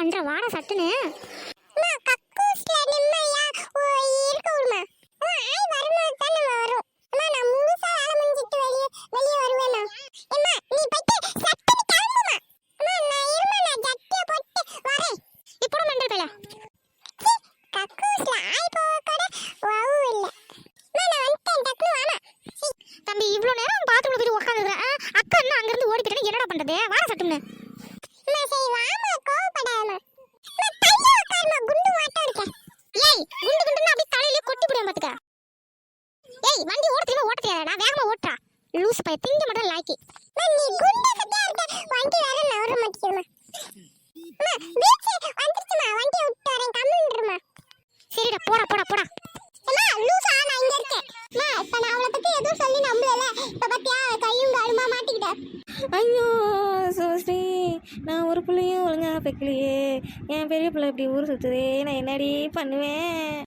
பண்ற வாட சட்டுன்னு தம்பி இவ்வளோ நேரம் பாத்ரூம்ல போய் உட்காந்துக்கிறேன். அக்கா என்ன அங்கிருந்து ஓடி போயிட்டே என்னடா பண்றது? வாட சட்டுன்னு வண்டி ஓட தெரியுமா? ஓட்ட தெரியாதா? வேகமா ஓட்டுறா லூஸ் பைய திங்க மட்டும் லாய்க்கி. நீ குண்டா கட்டா இருக்க வண்டி வேற நவர மாட்டேங்குமா? பீச் வந்துருச்சுமா, வண்டியை விட்டு வரேன் கம்முன்றமா. சரிடா போடா போடா போடா. அம்மா லூசா நான் இங்க இருக்கேன். அம்மா இப்ப நான் அவளை பத்தி எதுவும் சொல்லி நம்பலல. இப்ப பாத்தியா கையும் காலுமா மாட்டிக்கிட்டேன். ஐயோ சோஸ்ரீ, நான் ஒரு பிள்ளையும் ஒழுங்கா வைக்கலையே. என் பெரிய பிள்ளை இப்படி ஊர் சுத்துதே, நான் என்னடி பண்ணுவேன்?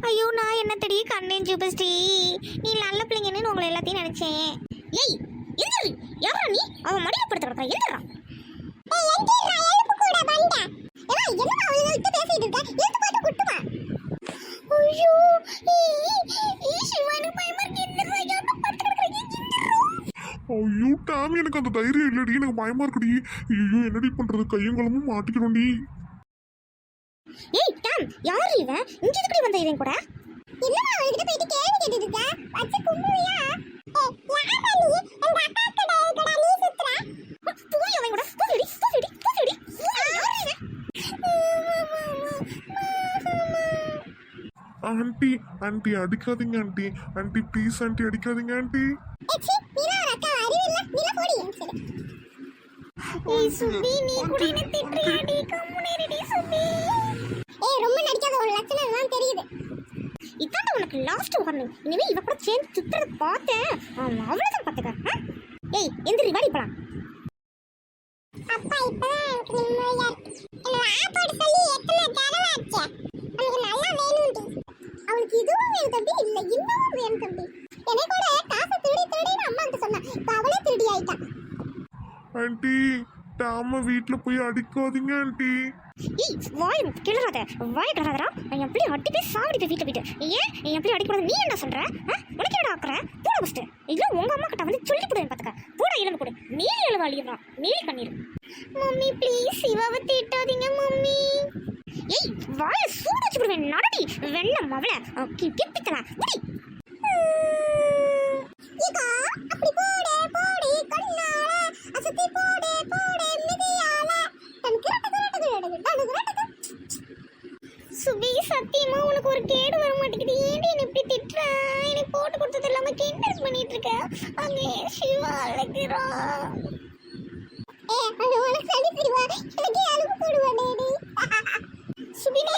ஐயோ நான் என்ன தெரிய கண்ணேன் ஜூபஸ்ரீ, நீ நல்ல பிள்ளைங்கன்னு உங்களை எல்லாத்தையும் நினைச்சேன். ஏய் எந்திரி, யாரா நீ? அவன் மடியில படுத்து கிடக்குறான், எந்திரா. ஐயோ டாமி, எனக்கு அந்த தைரியம் இல்லடி, எனக்கு பயமா இருக்குடி. ஐயோ என்னடி பண்றது, கையும் களமும் மாட்டிக்கிறோண்டி. ஏய் டாம், யார் இவன்? இங்க எதுக்கு வந்த இவன் கூட? என்னடா அவகிட்ட போயிட்டு கேள்வி கேட்டிட்டு இருக்க? பச்சை கும்புறியா? ஏய் யாரா நீ? அந்த அக்கா கடை நீ சுத்துற? போய் அவன் கூட போடி போடி போடி. யார் இவன்? ஆண்டி ஆண்டி அடிக்காதீங்க ஆண்டி. ஆண்டி ப்ளீஸ் ஆண்டி அடிக்காதீங்க ஆண்டி. ஏச்சி நீரா அக்கா அறிவில்ல, நீல போடி. ஏய் சுபி, நீ கூட என்ன திட்றியாடி? கம்முனேடி சுபி. ஏய் ரொம்ப நடிக்காத, ஒரு லட்சணம் எல்லாம் தெரியுது. இதாண்ட உனக்கு லாஸ்ட் வார்னிங். இனிமே இவ கூட சேர்ந்து சுத்துறது பார்த்தேன் அவ்வளவுதான் பாத்துக்க. ஏய் எந்திரி வாடி போலாம். அப்பா இப்பதான் எனக்கு நிம்மதியா இருக்கு. என்ன ஆப்பாடு சொல்லி எத்தனை தடவை ஆச்சு. எனக்கு நல்லா வேணும்டி. அவளுக்கு இதுவும் வேணும் தம்பி, இல்ல இன்னும் வேணும் தம்பி. என்னை கூட காசை திருடின்னு அம்மா கிட்ட சொன்னா, இப்ப அவளே திருடி ஆயிட்டா. ஆண்டி டாம வீட்டுல போய் அடிக்காதீங்க ஆண்டி. ஏய் வாய் கிளறாத, வாய் கிளறாதடா. என் பிள்ளை அடிப்பே சாவடி வீட்டை போயிட்டு. ஏன் என் பிள்ளை அடிக்கூடாது நீ என்ன சொல்ற? உனக்கு என்ன ஆக்குற? போட ஃபஸ்ட்டு. இல்லை உங்க அம்மா கிட்ட வந்து சொல்லி போடுவேன் பார்த்துக்க. போட எலும்பு கொடு, நீலி எலும்பு அழியிடுறான், நீலி கண்ணீர். மம்மி ப்ளீஸ் இவாவை திட்டாதீங்க மம்மி. ஏய் வாயை சூடு வச்சு விடுவேன் நடடி வெள்ளம் அவளை கிப்பித்தலாம் முடி. அப்படி போடு போடி கண்ணால அசத்தி போடு போடு மிதியால சுபி சத்தியமா உனக்கு ஒரு கேடு வர மாட்டேங்குது. ஏன்டி என்ன இப்படி திட்டுற? எனக்கு போட்டு கொடுத்தது இல்லாம கிண்டல் பண்ணிட்டு இருக்க. அங்க சிவா அழைக்கிறான். ஏ அது உனக்கு சரி சிவா, எனக்கு அழுகு போடுவானேடி. சுபி நீ